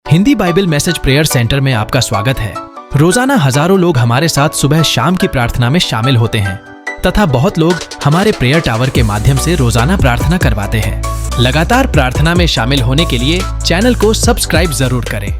Hindi Bible message prayer centre में आपका स्वागत है। रोजाना हजारों लोग हमारे साथ सुबह शाम की प्रार्थना में शामिल होते हैं तथा बहुत लोग हमारे प्रेयर टावर के माध्यम से रोजाना प्रार्थना करवाते हैं। लगातार प्रार्थना में शामिल होने के लिए चैनल को सब्सक्राइब जरूर करें।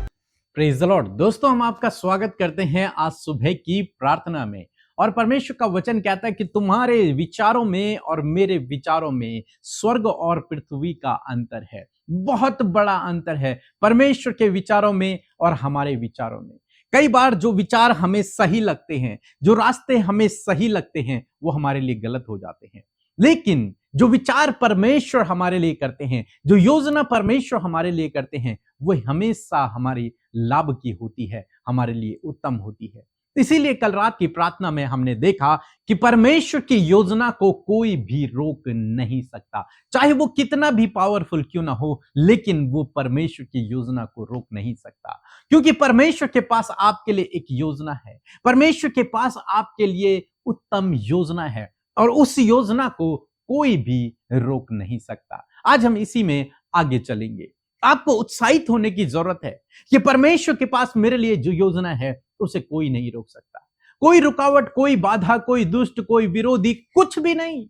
Praise the Lord. दोस्तों, हम आपका स्वागत करते हैं आज सुबह की प्रार्थना में। और परमेश्वर का वचन कहता है कि तुम्हारे विचारों में और मेरे विचारों में स्वर्ग और पृथ्वी का अंतर है। बहुत बड़ा अंतर है परमेश्वर के विचारों में और हमारे विचारों में। कई बार जो विचार हमें सही लगते हैं, जो रास्ते हमें सही लगते हैं, वो हमारे लिए गलत हो जाते हैं। लेकिन जो विचार परमेश्वर हमारे लिए करते हैं, जो योजना परमेश्वर हमारे लिए करते हैं, वो हमेशा हमारी लाभ की होती है, हमारे लिए उत्तम होती है। इसीलिए कल रात की प्रार्थना में हमने देखा कि परमेश्वर की योजना को कोई भी रोक नहीं सकता। चाहे वो कितना भी पावरफुल क्यों ना हो, लेकिन वो परमेश्वर की योजना को रोक नहीं सकता, क्योंकि परमेश्वर के पास आपके लिए एक योजना है। परमेश्वर के पास आपके लिए उत्तम योजना है और उस योजना को कोई भी रोक नहीं सकता। आज हम इसी में आगे चलेंगे। आपको उत्साहित होने की जरूरत है कि परमेश्वर के पास मेरे लिए जो योजना है उसे कोई नहीं रोक सकता। कोई रुकावट, कोई बाधा, कोई दुष्ट, कोई विरोधी, कुछ भी नहीं,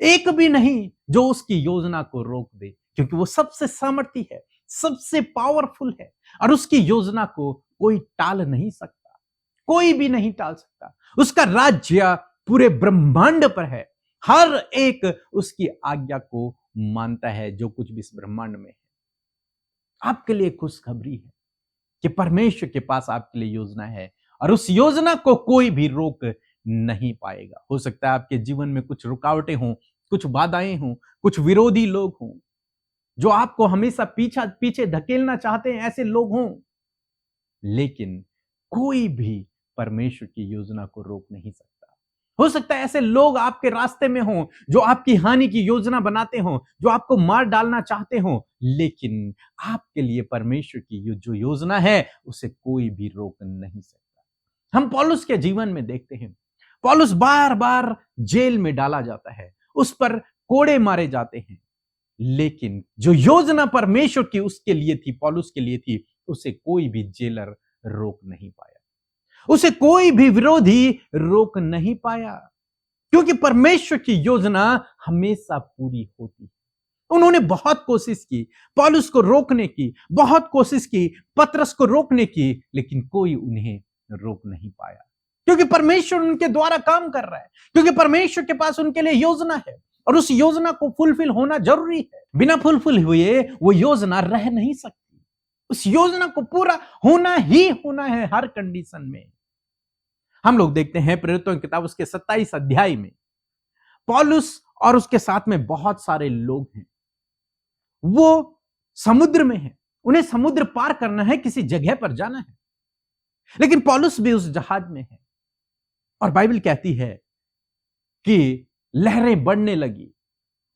एक भी नहीं जो उसकी योजना को रोक दे, क्योंकि वो सबसे सामर्थी है, सबसे पावरफुल है और उसकी योजना को कोई टाल नहीं सकता। कोई भी नहीं टाल सकता। उसका राज्य पूरे ब्रह्मांड पर है। हर एक उसकी आज्ञा को मानता है जो कुछ भी इस ब्रह्मांड में है। आपके लिए खुशखबरी है कि परमेश्वर के पास आपके लिए योजना है और उस योजना को कोई भी रोक नहीं पाएगा। हो सकता है आपके जीवन में कुछ रुकावटें हों, कुछ बाधाएं हों, कुछ विरोधी लोग हों जो आपको हमेशा पीछे धकेलना चाहते हैं, ऐसे लोग हों, लेकिन कोई भी परमेश्वर की योजना को रोक नहीं सकता। हो सकता है ऐसे लोग आपके रास्ते में हों जो आपकी हानि की योजना बनाते हों, जो आपको मार डालना चाहते हों, लेकिन आपके लिए परमेश्वर की जो योजना है उसे कोई भी रोक नहीं सकता। हम पौलुस के जीवन में देखते हैं, पौलुस बार बार जेल में डाला जाता है, उस पर कोड़े मारे जाते हैं, लेकिन जो योजना परमेश्वर की उसके लिए थी, पौलुस के लिए थी, उसे कोई भी जेलर रोक नहीं पाया, उसे कोई भी विरोधी रोक नहीं पाया, क्योंकि परमेश्वर की योजना हमेशा पूरी होती है। उन्होंने बहुत कोशिश की पौलुस को रोकने की, बहुत कोशिश की पतरस को रोकने की, लेकिन कोई उन्हें रोक नहीं पाया, क्योंकि परमेश्वर उनके द्वारा काम कर रहा है, क्योंकि परमेश्वर के पास उनके लिए योजना है और उस योजना को फुलफिल होना जरूरी है। बिना फुलफिल हुए वो योजना रह नहीं सकती। उस योजना को पूरा होना ही होना है हर कंडीशन में। हम लोग देखते हैं प्रेरितों की किताब उसके 27 अध्याय में पौलुस और उसके साथ में बहुत सारे लोग हैं, वो समुद्र में हैं, उन्हें समुद्र पार करना है, किसी जगह पर जाना है, लेकिन पौलुस भी उस जहाज में है और बाइबल कहती है कि लहरें बढ़ने लगी,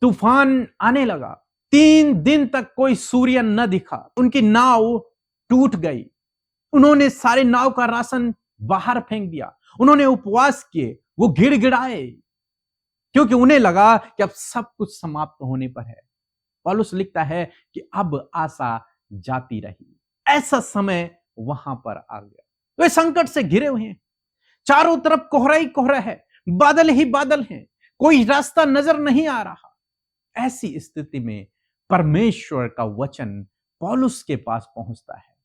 तूफान आने लगा, 3 दिन तक कोई सूर्य न दिखा, उनकी नाव टूट गई, उन्होंने सारे नाव का राशन बाहर फेंक दिया, उन्होंने उपवास किए, वो गिड़गिड़ाए, क्योंकि उन्हें लगा कि अब सब कुछ समाप्त होने पर है। पौलुस लिखता है कि अब आशा जाती रही। ऐसा समय वहां पर आ गया। वे संकट से घिरे हुए हैं, चारों तरफ कोहरा ही कोहरा है, बादल ही बादल हैं, कोई रास्ता नजर नहीं आ रहा। ऐसी स्थिति में परमेश्वर का वचन पौलुस के पास पहुंचता है।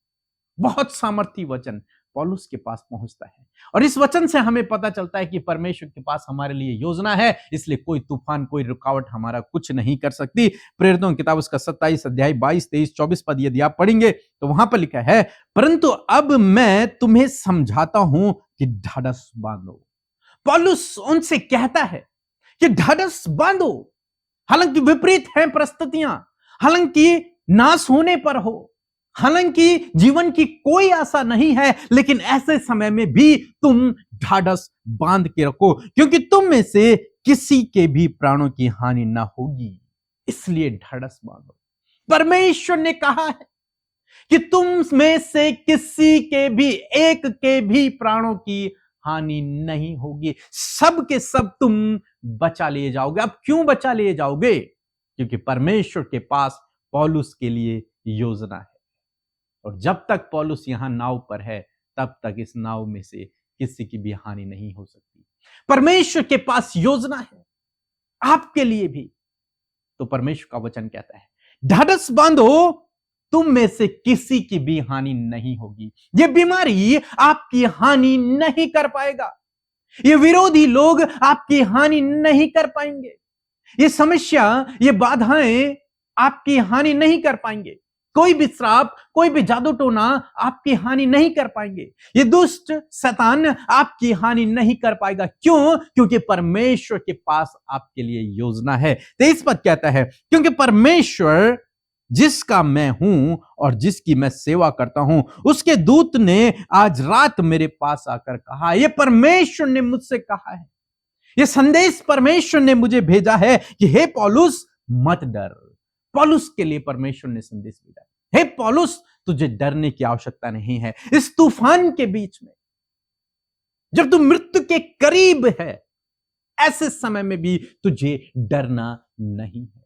बहुत सामर्थी वचन पौलुस के पास पहुंचता है और इस वचन से हमें पता चलता है कि परमेश्वर के पास हमारे लिए योजना है, इसलिए कोई तूफान, कोई रुकावट हमारा कुछ नहीं कर सकती। प्रेरितों की किताब उसका 27 अध्याय 22, 23, 24 पद यदि आप पढ़ेंगे तो वहां पर लिखा है, परंतु अब मैं तुम्हें समझाता हूं कि ढाढ़स बांधो। पौलुस उनसे कहता है कि ढाढ़स बांधो। हालांकि विपरीत हैं परिस्थितियां, हालांकि नाश होने पर हो, हालांकि जीवन की कोई आशा नहीं है, लेकिन ऐसे समय में भी तुम ढाढ़स बांध के रखो, क्योंकि तुम में से किसी के भी प्राणों की हानि ना होगी, इसलिए ढाढ़स बांधो। परमेश्वर ने कहा है कि तुम में से किसी के भी, एक के भी प्राणों की हानि नहीं होगी, सब के सब तुम बचा लिए जाओगे। अब क्यों बचा लिए जाओगे? क्योंकि परमेश्वर के पास पौलुस के लिए योजना है। और जब तक पौलुस यहां नाव पर है तब तक इस नाव में से किसी की भी हानि नहीं हो सकती। परमेश्वर के पास योजना है आपके लिए भी। तो परमेश्वर का वचन कहता है, ढाढ़स बांधो, तुम में से किसी की भी हानि नहीं होगी। ये बीमारी आपकी हानि नहीं कर पाएगा। ये विरोधी लोग आपकी हानि नहीं कर पाएंगे। ये समस्या, ये बाधाएं आपकी हानि नहीं कर पाएंगे। कोई भी श्राप, कोई भी जादू टोना आपकी हानि नहीं कर पाएंगे। ये दुष्ट शैतान आपकी हानि नहीं कर पाएगा। क्यों? क्योंकि परमेश्वर के पास आपके लिए योजना है। 23 पद कहता है, क्योंकि परमेश्वर जिसका मैं हूं और जिसकी मैं सेवा करता हूं, उसके दूत ने आज रात मेरे पास आकर कहा। यह परमेश्वर ने मुझसे कहा है, यह संदेश परमेश्वर ने मुझे भेजा है कि हे पौलुस मत डर। पौलुस के लिए परमेश्वर ने संदेश भेजा, हे पौलुस तुझे डरने की आवश्यकता नहीं है। इस तूफान के बीच में जब तू मृत्यु के करीब है, ऐसे समय में भी तुझे डरना नहीं है।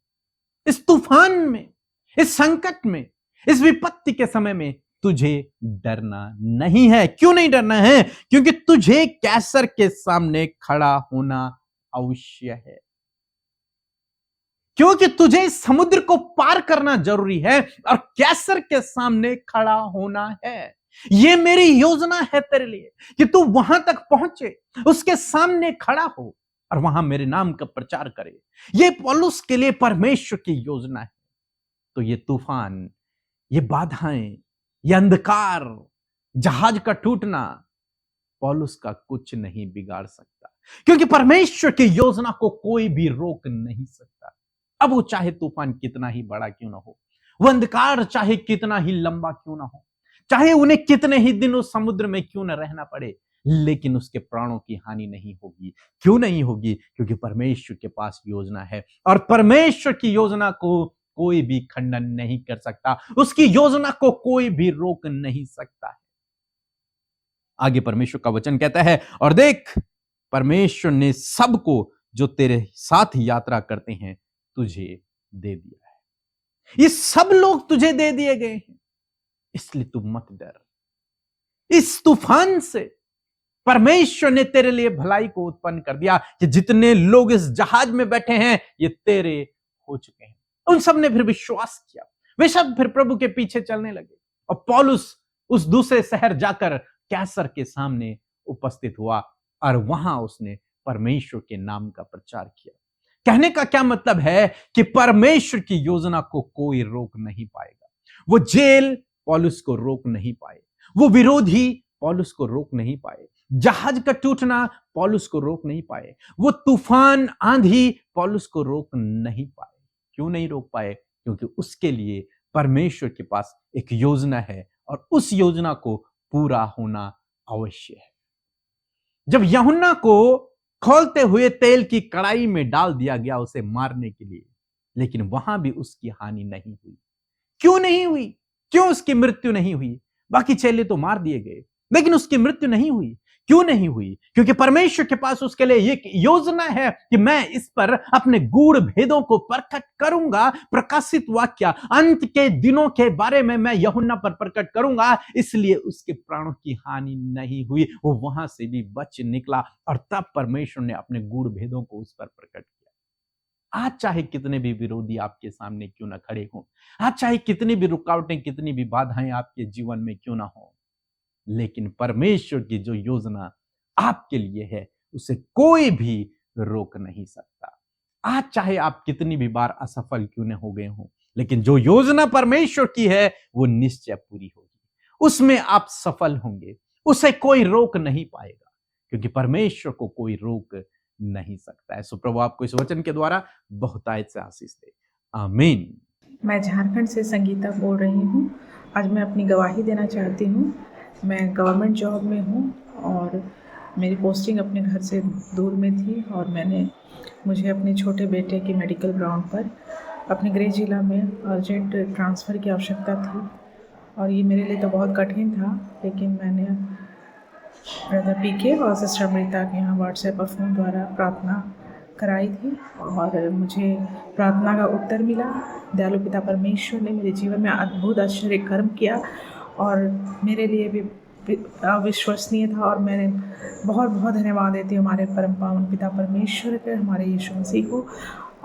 इस तूफान में, इस संकट में, इस विपत्ति के समय में तुझे डरना नहीं है। क्यों नहीं डरना है? क्योंकि तुझे कैसर के सामने खड़ा होना अवश्य है। क्योंकि तुझे समुद्र को पार करना जरूरी है और कैसर के सामने खड़ा होना है। यह मेरी योजना है तेरे लिए कि तू वहां तक पहुंचे, उसके सामने खड़ा हो और वहां मेरे नाम का प्रचार करे। यह पौलुस के लिए परमेश्वर की योजना है। तो ये तूफान, ये बाधाएं, ये अंधकार, जहाज का टूटना पौलुस का कुछ नहीं बिगाड़ सकता, क्योंकि परमेश्वर की योजना को कोई भी रोक नहीं सकता। अब वो चाहे तूफान कितना ही बड़ा क्यों ना हो, वो अंधकार चाहे कितना ही लंबा क्यों ना हो, चाहे उन्हें कितने ही दिन उस समुद्र में क्यों ना रहना पड़े, लेकिन उसके प्राणों की हानि नहीं होगी। क्यों नहीं होगी? क्योंकि परमेश्वर के पास योजना है और परमेश्वर की योजना को कोई भी खंडन नहीं कर सकता, उसकी योजना को कोई भी रोक नहीं सकता है। आगे परमेश्वर का वचन कहता है, और देख परमेश्वर ने सबको जो तेरे साथ यात्रा करते हैं तुझे दे दिया है। ये सब लोग तुझे दे दिए गए हैं, इसलिए तू मत डर। इस तूफान से परमेश्वर ने तेरे लिए भलाई को उत्पन्न कर दिया कि जितने लोग इस जहाज में बैठे हैं ये तेरे हो चुके हैं। उन सब ने फिर विश्वास किया, वे सब फिर प्रभु के पीछे चलने लगे और पौलुस उस दूसरे शहर जाकर कैसर के सामने उपस्थित हुआ और वहां उसने परमेश्वर के नाम का प्रचार किया। कहने का क्या मतलब है कि परमेश्वर की योजना को कोई रोक नहीं पाएगा। वो जेल पौलुस को रोक नहीं पाए, वो विरोधी पौलुस को रोक नहीं पाए, जहाज का टूटना पौलुस को रोक नहीं पाए, वो तूफान आंधी पौलुस को रोक नहीं पाए। क्यों नहीं रोक पाए? क्योंकि उसके लिए परमेश्वर के पास एक योजना है और उस योजना को पूरा होना अवश्य है। जब यूहन्ना को खौलते हुए तेल की कड़ाई में डाल दिया गया उसे मारने के लिए, लेकिन वहां भी उसकी हानि नहीं हुई। क्यों नहीं हुई? क्यों उसकी मृत्यु नहीं हुई? बाकी चेले तो मार दिए गए, लेकिन उसकी मृत्यु नहीं हुई। क्यों नहीं हुई? क्योंकि परमेश्वर के पास उसके लिए एक योजना है कि मैं इस पर अपने गूढ़ भेदों को प्रकट करूंगा। प्रकाशित वाक्य अंत के दिनों के बारे में मैं यूहन्ना पर प्रकट करूंगा, इसलिए उसके प्राणों की हानि नहीं हुई। वो वहां से भी बच निकला और तब परमेश्वर ने अपने गूढ़ भेदों को उस पर प्रकट किया। आज चाहे कितने भी विरोधी आपके सामने क्यों ना खड़े हों, आज चाहे कितनी भी रुकावटें, कितनी भी बाधाएं आपके जीवन में क्यों ना हो, लेकिन परमेश्वर की जो योजना आपके लिए है उसे कोई भी रोक नहीं सकता। आज चाहे आप कितनी भी बार असफल क्यों न हो गए हों, लेकिन जो योजना परमेश्वर की है वो निश्चय पूरी होगी, उसमें आप सफल होंगे, उसे कोई रोक नहीं पाएगा, क्योंकि परमेश्वर को कोई रोक नहीं सकता है। सो प्रभु आपको इस वचन के द्वारा बहुतायत से आशीष दे। आमीन। मैं झारखंड से संगीता बोल रही हूँ। आज मैं अपनी गवाही देना चाहती हूँ। मैं गवर्नमेंट जॉब में हूँ और मेरी पोस्टिंग अपने घर से दूर में थी और मुझे अपने छोटे बेटे की मेडिकल ग्राउंड पर अपने गृह जिला में अर्जेंट ट्रांसफ़र की आवश्यकता थी और ये मेरे लिए तो बहुत कठिन था, लेकिन मैंने ब्रदर पीके और सिस्टर अमृता के यहाँ व्हाट्सएप और फ़ोन द्वारा प्रार्थना कराई थी और मुझे प्रार्थना का उत्तर मिला। दयालु पिता परमेश्वर ने मेरे जीवन में अद्भुत आश्चर्य कर्म किया और मेरे लिए भी अविश्वसनीय था। और मैंने बहुत बहुत धन्यवाद देती हूँ हमारे परम पावन पिता परमेश्वर के, हमारे यीशु मसीह को,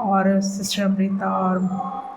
और सिस्टर अमृता और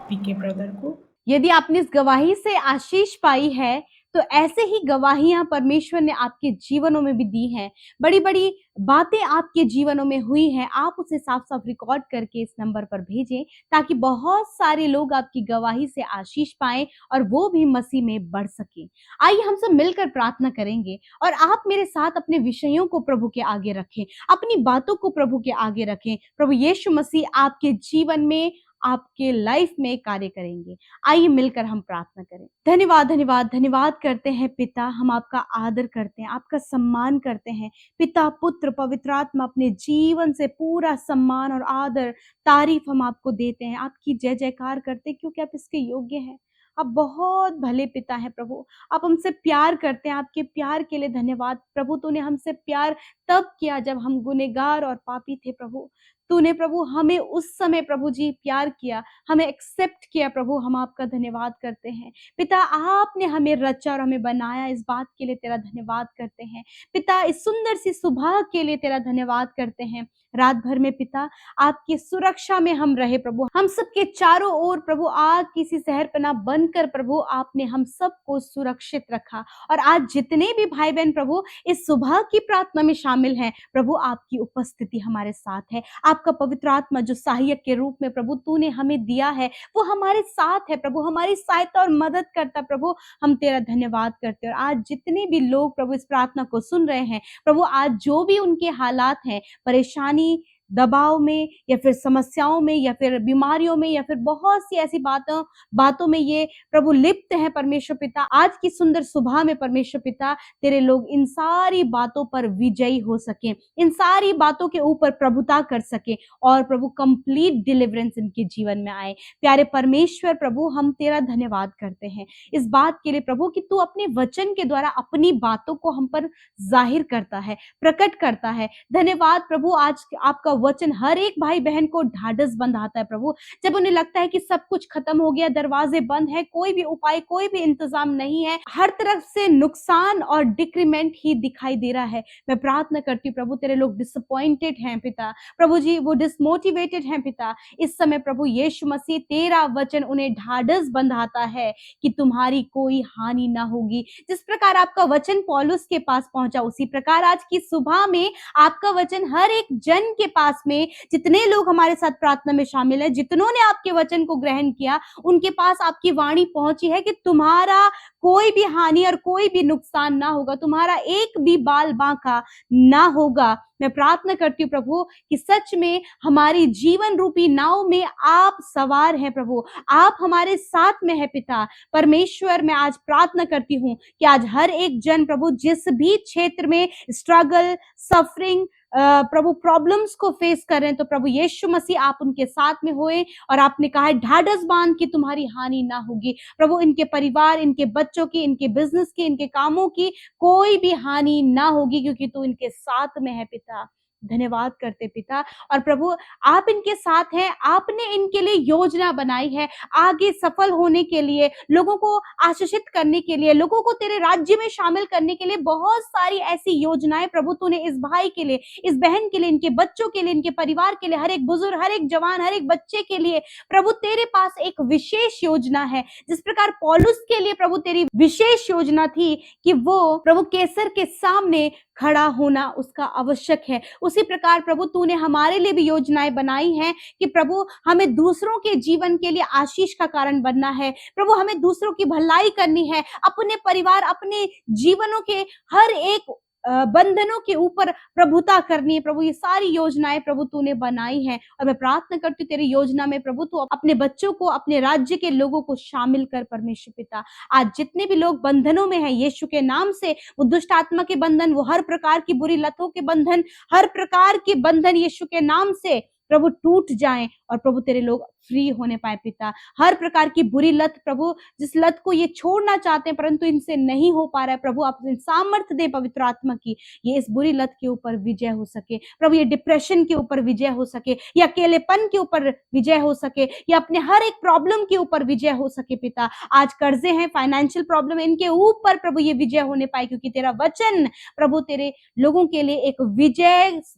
पीके ब्रदर को। यदि आपने इस गवाही से आशीष पाई है तो ऐसे ही गवाहियां परमेश्वर ने आपके जीवनों में भी दी हैं। बड़ी बड़ी बातें आपके जीवनों में हुई हैं, आप उसे साफ साफ रिकॉर्ड करके इस नंबर पर भेजें ताकि बहुत सारे लोग आपकी गवाही से आशीष पाएं और वो भी मसीह में बढ़ सके। आइए हम सब मिलकर प्रार्थना करेंगे और आप मेरे साथ अपने विषयों को प्रभु के आगे रखें, अपनी बातों को प्रभु के आगे रखें। प्रभु यीशु मसीह आपके जीवन में, आपके लाइफ में कार्य करेंगे। आइए मिलकर हम प्रार्थना करें। धन्यवाद धन्यवाद धन्यवाद करते हैं पिता, हम आपका आदर करते हैं, आपका सम्मान करते हैं। पिता, पुत्र, पवित्र आत्मा, अपने जीवन से पूरा सम्मान और आदर तारीफ हम आपको देते हैं, आपकी जय जयकार करते हैं क्योंकि आप इसके योग्य हैं। आप बहुत भले पिता हैं प्रभु, आप हमसे प्यार करते हैं। आपके प्यार के लिए धन्यवाद प्रभु। तूने हमसे प्यार तब किया जब हम गुनहगार और पापी थे प्रभु। तूने प्रभु हमें उस समय प्रभु जी प्यार किया, हमें एक्सेप्ट किया प्रभु। हम आपका धन्यवाद करते हैं पिता। आपने हमें रचा और हमें बनाया, इस बात के लिए तेरा धन्यवाद करते हैं पिता। इस सुंदर सी सुबह के लिए तेरा धन्यवाद करते हैं। रात भर में पिता आपकी सुरक्षा में हम रहे प्रभु। हम सबके चारों ओर प्रभु आग किसी शहरपनाह बनकर प्रभु आपने हम सबको सुरक्षित रखा। और आज जितने भी भाई बहन प्रभु इस सुबह की प्रार्थना में शामिल हैं प्रभु, आपकी उपस्थिति हमारे साथ है। आपका पवित्र आत्मा जो सहायक के रूप में प्रभु तूने हमें दिया है वो हमारे साथ है प्रभु, हमारी सहायता और मदद करता प्रभु। हम तेरा धन्यवाद करते हैं। और आज जितने भी लोग प्रभु इस प्रार्थना को सुन रहे हैं प्रभु, आज जो भी उनके हालात हैं, परेशानी, दबाव में या फिर समस्याओं में या फिर बीमारियों में या फिर बहुत सी ऐसी बातों में ये प्रभु लिप्त है परमेश्वर पिता, आज की सुंदर सुबह में परमेश्वर पिता तेरे लोग इन सारी बातों पर विजयी हो सके, इन सारी बातों के ऊपर प्रभुता कर सके और प्रभु कंप्लीट डिलीवरेंस इनके जीवन में आए। प्यारे परमेश्वर प्रभु, हम तेरा धन्यवाद करते हैं इस बात के लिए प्रभु कि तू अपने वचन के द्वारा अपनी बातों को हम पर जाहिर करता है, प्रकट करता है। धन्यवाद प्रभु, आज आपका वचन हर एक भाई बहन को ढाढ़स बंधाता है प्रभु। जब उन्हें लगता है कि सब कुछ खत्म हो गया, दरवाजे बंद है, कोई भी उपाय, कोई भी इंतजाम नहीं है, हर तरफ से नुकसान और डिक्रीमेंट ही दिखाई दे रहा है, मैं प्रार्थना करती हूँ प्रभु तेरे लोग डिसअपॉइंटेड हैं पिता, प्रभु जी वो डिसमोटिवेटेड हैं पिता, इस समय प्रभु यीशु मसीह तेरा वचन उन्हें ढाढ़स बंधाता है कि तुम्हारी कोई हानि ना होगी। जिस प्रकार आपका वचन पौलुस के पास पहुंचा उसी प्रकार आज की सुबह में आपका वचन हर एक जन के पास में, जितने लोग हमारे साथ प्रार्थना में शामिल है, जितनों ने आपके वचन को ग्रहण किया, उनके पास आपकी वाणी पहुंची है कि तुम्हारा कोई भी हानि और कोई भी नुकसान ना होगा, तुम्हारा एक भी बाल बांका ना होगा। मैं प्रार्थना करती हूँ प्रभु कि सच में हमारी जीवन रूपी नाव में आप सवार हैं प्रभु, आप हमारे साथ में है पिता परमेश्वर। मैं आज प्रार्थना करती हूँ कि आज हर एक जन प्रभु जिस भी क्षेत्र में स्ट्रगल, सफरिंग, प्रभु प्रॉब्लम्स को फेस कर रहे हैं, तो प्रभु यीशु मसीह आप उनके साथ में होए। और आपने कहा है ढाढ़स बांध के तुम्हारी हानि ना होगी प्रभु, इनके परिवार, इनके बच्चों की, इनके बिजनेस की, इनके कामों की कोई भी हानि ना होगी क्योंकि तू इनके साथ में है पिता। धन्यवाद करते पिता। और प्रभु आप इनके साथ हैं, आपने इनके लिए योजना बनाई है आगे सफल होने के लिए, लोगों को आशीषित करने के लिए, लोगों को तेरे राज्य में शामिल करने के लिए बहुत सारी ऐसी योजनाएं प्रभु तूने इस भाई के लिए, इस बहन के लिए, इनके बच्चों के लिए, इनके परिवार के लिए, हर एक बुजुर्ग, हर एक जवान, हर एक बच्चे के लिए प्रभु तेरे पास एक विशेष योजना है। जिस प्रकार पौलुस के लिए प्रभु तेरी विशेष योजना थी कि वो प्रभु कैसर के सामने खड़ा होना उसका आवश्यक है, उसी प्रकार प्रभु तूने हमारे लिए भी योजनाएं बनाई हैं कि प्रभु हमें दूसरों के जीवन के लिए आशीष का कारण बनना है, प्रभु हमें दूसरों की भलाई करनी है, अपने परिवार, अपने जीवनों के हर एक बंधनों के ऊपर प्रभुता करनी है प्रभु। ये सारी योजनाएं प्रभु तूने बनाई हैं और मैं प्रार्थना करती हूँ तेरी योजना में प्रभु तू अपने बच्चों को, अपने राज्य के लोगों को शामिल कर परमेश्वर पिता। आज जितने भी लोग बंधनों में हैं यीशु के नाम से, वो दुष्ट आत्मा के बंधन, वो हर प्रकार की बुरी लतों के बंधन, हर प्रकार के बंधन यीशु के नाम से प्रभु टूट जाएं और प्रभु तेरे लोग फ्री होने पाए पिता। हर प्रकार की बुरी लत प्रभु, जिस लत को ये छोड़ना चाहते हैं परंतु इनसे नहीं हो पा रहा है, प्रभु आप इन्हें सामर्थ्य दे पवित्र आत्मा की, ये इस बुरी लत के ऊपर विजय हो सके प्रभु, ये डिप्रेशन के ऊपर विजय हो सके, या अकेलेपन के ऊपर विजय हो सके, या अपने हर एक प्रॉब्लम के ऊपर विजय हो सके पिता। आज कर्जे हैं, फाइनेंशियल प्रॉब्लम है, इनके ऊपर प्रभु ये विजय होने पाए, क्योंकि तेरा वचन प्रभु तेरे लोगों के लिए एक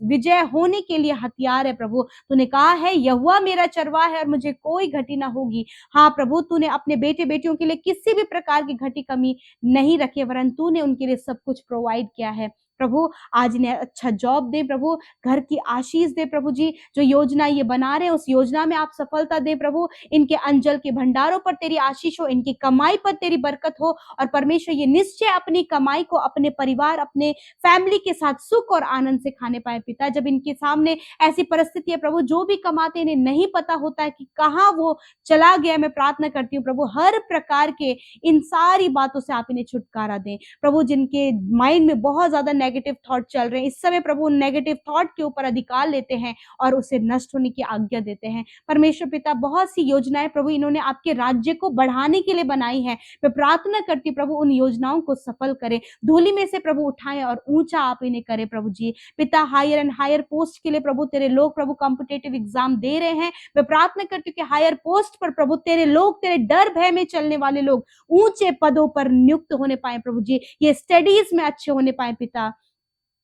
विजय होने के लिए हथियार है प्रभु। तूने कहा है यहोवा मेरा चरवाहा है और मुझे कोई घटी ना होगी। हाँ प्रभु, तूने अपने बेटे बेटियों के लिए किसी भी प्रकार की घटी कमी नहीं रखी, वरन तूने उनके लिए सब कुछ प्रोवाइड किया है प्रभु। आज इन्हें अच्छा जॉब दे प्रभु, घर की आशीष दे प्रभु जी, जो योजना ये बना रहे हैं उस योजना में आप सफलता दे प्रभु। इनके अंजल के भंडारों पर तेरी आशीष हो, इनकी कमाई पर तेरी बरकत हो, और परमेश्वर ये निश्चय अपनी कमाई को अपने परिवार, अपने फैमिली के साथ सुख और आनंद से खाने पाए पिता। जब इनके सामने ऐसी परिस्थिति है प्रभु, जो भी कमाते इन्हें नहीं पता होता है कि कहाँ वो चला गया, मैं प्रार्थना करती हूँ प्रभु हर प्रकार के इन सारी बातों से आप इन्हें छुटकारा दें प्रभु। जिनके माइंड में बहुत ज्यादा नेगेटिव थॉट चल रहे हैं इस समय प्रभु, नेगेटिव थॉट के ऊपर अधिकार लेते हैं और उसे नष्ट होने की आज्ञा देते हैं परमेश्वर पिता। बहुत सी योजनाएं प्रभु इन्होंने आपके राज्य को बढ़ाने के लिए बनाई है, मैं प्रार्थना करती प्रभु उन योजनाओं को सफल करें, धूलि में से प्रभु उठाएं और ऊंचा आप इन्हें करें प्रभु जी पिता। हायर एंड हायर पोस्ट के लिए प्रभु तेरे लोग प्रभु कॉम्पिटेटिव एग्जाम दे रहे हैं, मैं प्रार्थना करती हूँ कि हायर पोस्ट पर प्रभु तेरे लोग, तेरे डर भय में चलने वाले लोग ऊंचे पदों पर नियुक्त होने पाए प्रभु जी, ये स्टडीज में अच्छे होने पाए पिता,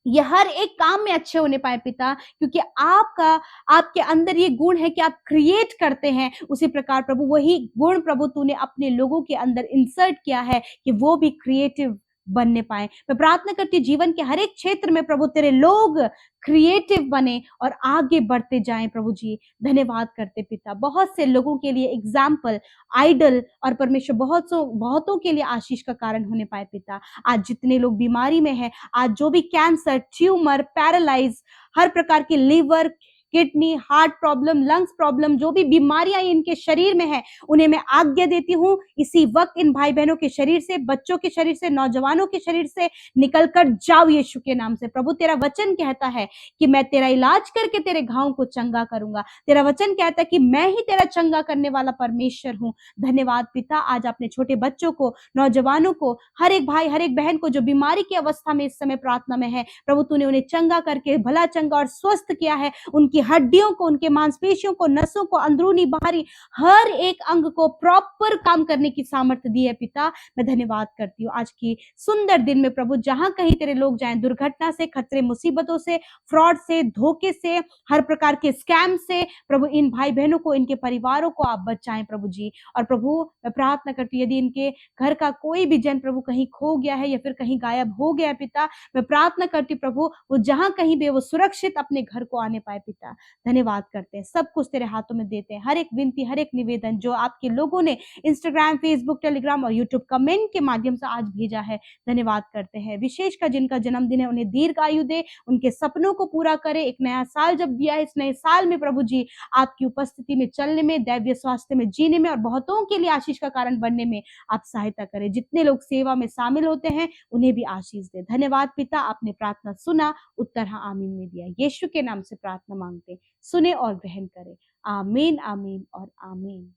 ये हर एक काम में अच्छे होने पाए पिता, क्योंकि आपके अंदर ये गुण है कि आप क्रिएट करते हैं। उसी प्रकार प्रभु वही गुण प्रभु तूने अपने लोगों के अंदर इंसर्ट किया है कि वो भी क्रिएटिव बनने पाए। मैं प्रार्थना करती हूँ जीवन के हर एक क्षेत्र में प्रभु तेरे लोग क्रिएटिव बने और आगे बढ़ते जाएं प्रभु जी। धन्यवाद करते पिता, बहुत से लोगों के लिए एग्जाम्पल, आइडल और परमेश्वर बहुतों के लिए आशीष का कारण होने पाए पिता। आज जितने लोग बीमारी में है, आज जो भी कैंसर, ट्यूमर, पैरालाइज, हर प्रकार की liver, kidney, heart problem, lungs problem, जो भी बीमारियां इनके शरीर में है, उन्हें मैं आज्ञा देती हूँ इसी वक्त इन भाई बहनों के शरीर से, बच्चों के शरीर से, नौजवानों के शरीर से निकलकर जाओ यीशु के नाम से प्रभु। तेरा वचन कहता है कि मैं तेरा इलाज करके तेरे घावों को चंगा करूंगा, तेरा वचन कहता है कि मैं ही तेरा चंगा करने वाला परमेश्वर हूँ। धन्यवाद पिता, आज अपने छोटे बच्चों को, नौजवानों को, हर एक भाई हर एक बहन को जो बीमारी की अवस्था में इस समय प्रार्थना में है प्रभु, तूने उन्हें चंगा करके भला चंगा और स्वस्थ किया है, उनकी हड्डियों को, उनके मांसपेशियों को, नसों को, अंदरूनी बाहरी हर एक अंग को प्रॉपर काम करने की सामर्थ्य दी है पिता। मैं धन्यवाद करती हूँ आज की सुंदर दिन में प्रभु, जहां कहीं तेरे लोग जाएं, दुर्घटना से, खतरे, मुसीबतों से, फ्रॉड से, धोखे से, हर प्रकार के स्कैम से प्रभु इन भाई बहनों को, इनके परिवारों को आप बचाएं प्रभु जी। और प्रभु मैं प्रार्थना करती हूँ यदि इनके घर का कोई भी जन प्रभु कहीं खो गया है या फिर कहीं गायब हो गया है पिता, मैं प्रार्थना करती प्रभु वो जहां कहीं भी वो सुरक्षित अपने घर को आने पाए पिता। धन्यवाद करते हैं, सब कुछ तेरे हाथों में देते हैं, हर एक विनती, हर एक निवेदन जो आपके लोगों ने इंस्टाग्राम, फेसबुक, टेलीग्राम और यूट्यूब कमेंट के माध्यम से आज भेजा है, धन्यवाद करते हैं। विशेषकर जिनका जन्मदिन है उन्हें दीर्घ आयु दे, उनके सपनों को पूरा करे। एक नया साल जब दिया है, इस नए साल में प्रभु जी आपकी उपस्थिति में चलने में, दैवीय स्वास्थ्य में जीने में और बहुतों के लिए आशीष का कारण बनने में आप सहायता करें। जितने लोग सेवा में शामिल होते हैं उन्हें भी आशीष दे। धन्यवाद पिता, आपने प्रार्थना सुना, उत्तर हाँ आमीन में दिया। यीशु के नाम से प्रार्थना मांगते, सुने और ग्रहण करें। आमीन, आमीन और आमीन।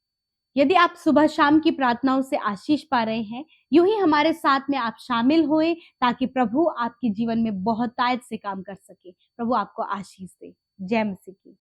यदि आप सुबह शाम की प्रार्थनाओं से आशीष पा रहे हैं, यूं ही हमारे साथ में आप शामिल होएं ताकि प्रभु आपके जीवन में बहुतायत से काम कर सके। प्रभु आपको आशीष दे। जय मसीह की।